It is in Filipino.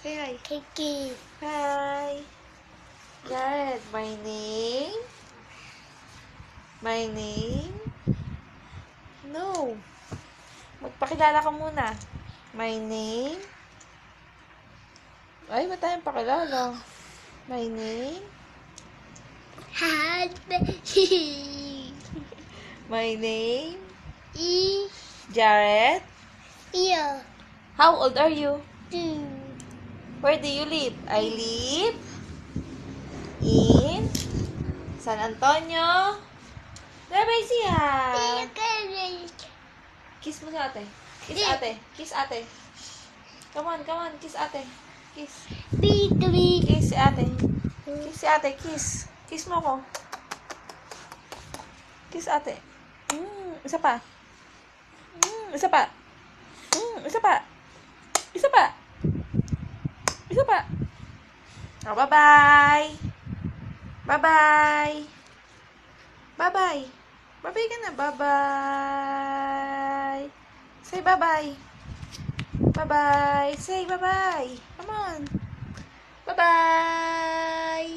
Say hi. Kiki. Hi. Jared, my name? My name? No. Magpakilala ka muna. My name? Ay, ba't tayong pakilala? My name? My name? E. Jared? Yeah. How old are you? 2. Where do you live? I live in San Antonio, Nueva Ecija. Kiss mo si ate. Kiss ate. Kiss ate. Come on, kiss ate. Kiss. Kiss si ate. Kiss si ate, kiss. Kiss mo ko. Kiss ate. Isa pa. Isa pa. Isa pa. Isa pa. Isa pa. Oh, bye-bye. Bye-bye. Bye-bye. Bye-bye ka na. Bye-bye. Say bye-bye. Bye-bye. Say bye-bye. Come on. Bye-bye.